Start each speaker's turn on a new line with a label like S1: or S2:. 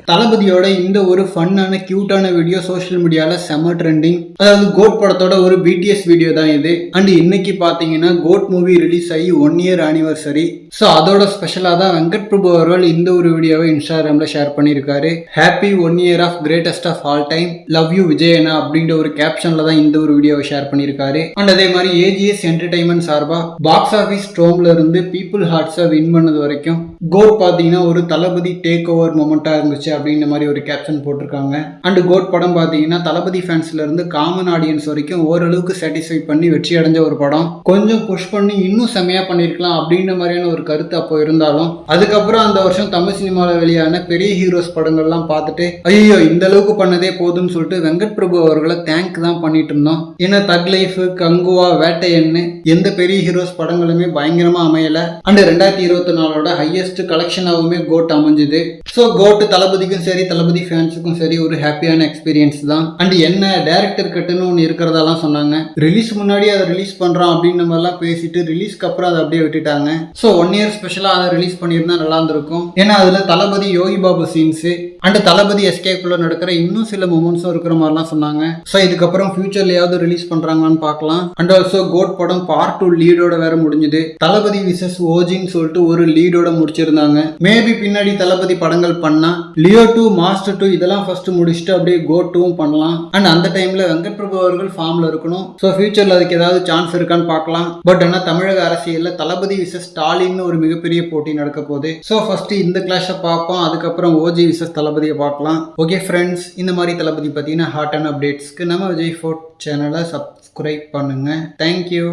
S1: தளபதியோட இந்த ஒரு ஃபன்னான கியூட்டான வீடியோ சோஷியல் மீடியாவில் செம ட்ரெண்டிங். அதாவது கோட் படத்தோட ஒரு பிடிஎஸ் வீடியோ தான் இது. அண்ட் இன்னைக்கு பார்த்தீங்கன்னா கோட் மூவி ரிலீஸ் ஆகி 1 இயர் ஆனிவர்சரி. ஸோ அதோட ஸ்பெஷலாக தான் வெங்கட் பிரபு அவர்கள் இந்த ஒரு வீடியோவை இன்ஸ்டாகிராமில் ஷேர் பண்ணியிருக்காரு. Happy 1 year of greatest of all time, love you விஜயனா அப்படின்ற ஒரு கேப்ஷனில் தான் இந்த ஒரு வீடியோவை ஷேர் பண்ணியிருக்காரு. அண்ட் அதே மாதிரி ஏஜிஎஸ் என்டர்டைன்மெண்ட் சார்பாக பாக்ஸ் ஆஃபீஸ் ஸ்ட்ரோம்ல இருந்து பீப்புள் ஹார்ட்ஸை வின் பண்ணது வரைக்கும் கோட் பார்த்தீங்கன்னா ஒரு தளபதி டேக் ஓவர் மொமெண்ட்டாக இருந்துச்சு அப்படின்ற மாதிரி ஒரு கேப்ஷன் போட்டிருக்காங்க. அண்ட் கோட் படம் பார்த்தீங்கன்னா தளபதி ஃபேன்ஸ்ல இருந்து காமன் ஆடியன்ஸ் வரைக்கும் ஓரளவுக்கு சாட்டிஸ்ஃபை பண்ணி வெற்றி அடைஞ்ச ஒரு படம். கொஞ்சம் புஷ் பண்ணி இன்னும் செமையா பண்ணிருக்கலாம் அப்படின்ற மாதிரியான ஒரு கருத்து அப்போ இருந்தாலும், அதுக்கப்புறம் அந்த வருஷம் தமிழ் சினிமாவில் வெளியான பெரிய ஹீரோஸ் படங்கள்லாம் பார்த்துட்டு ஐயோ இந்த அளவுக்கு பண்ணதே போதும்னு சொல்லிட்டு வெங்கட் பிரபு அவர்களை தேங்க் தான் பண்ணிட்டு இருந்தோம். ஏன்னா தக் லைஃப், கங்குவா, வேட்டையன்னு எந்த பெரிய ஹீரோஸ் படங்களுமே பயங்கரமா அமையல. அண்ட் 2024 ஹையஸ்ட் கலெக்ஷனாகவுமே கோட் அமைஞ்சுது. ஸோ கோட் தளபதிக்கும் சரி தளபதி ஃபேன்ஸுக்கும் சரி ஒரு ஹாப்பியான எக்ஸ்பீரியன்ஸ் தான். அண்ட் என்ன டைரக்டர் கட்டுன்னு ஒன்று இருக்கிறதெல்லாம் சொன்னாங்க. ரிலீஸ் முன்னாடி அதை ரிலீஸ் பண்றோம் அப்படின்னு மாதிரிலாம் பேசிட்டு ரிலீஸ்க்கு அப்புறம் அதை அப்படியே விட்டுட்டாங்க. ஸோ 1 இயர் ஸ்பெஷலாக அதை ரிலீஸ் பண்ணியிருந்தா நல்லா இருந்திருக்கும். ஏன்னா அதுல தளபதி யோகி பாபு சீன்ஸ் அண்ட் தளபதி எஸ்கேக்குள்ள நடக்கிற இன்னும் சில மூமெண்ட்ஸும் இருக்கிற மாதிரிலாம் சொன்னாங்க. ஸோ இதுக்கப்புறம் ஃபியூச்சர்லயாவது ரிலீஸ் பண்றாங்களான்னு பார்க்கலாம். அண்ட் ஆல்சோ கோட் படம் பார்ட் 2 லீடோட வேற முடிஞ்சுது. தளபதி விசஸ் ஓஜின்னு சொல்லிட்டு ஒரு லீடோட முடிச்சிருந்தாங்க. மேபி பின்னாடி தளபதி படங்கள் பண்ணா லியோ 2, மாஸ்டர் 2 இதெல்லாம் ஃபர்ஸ்ட் முடிச்சுட்டு அப்படியே கோட் 2 பண்ணலாம். அண்ட் அந்த டைம்ல வெங்கட் பிரபு அவர்கள் ஃபார்ம்ல இருக்கணும். ஸோ ஃபியூச்சர்ல அதுக்கு ஏதாவது சான்ஸ் இருக்கான்னு பார்க்கலாம். பட் ஆனால் தமிழக அரசியல்ல தளபதி விசஸ் ஸ்டாலின் ஒரு மிகப்பெரிய போட்டி நடக்க போகுது. ஸோ ஃபர்ஸ்ட் இந்த கிளாஷை பார்ப்போம், அதுக்கப்புறம் ஓஜி விசஸ் தளபதியை பார்க்கலாம். ஓகே ஃப்ரெண்ட்ஸ், இந்த மாதிரி தளபதி பத்தின ஹாட்டான அப்டேட்ஸ்க்கு நம்ம விஜய் ஃபோர்ட் சேனலை சப்ஸ்கிரைப் பண்ணுங்க. தேங்க்யூ.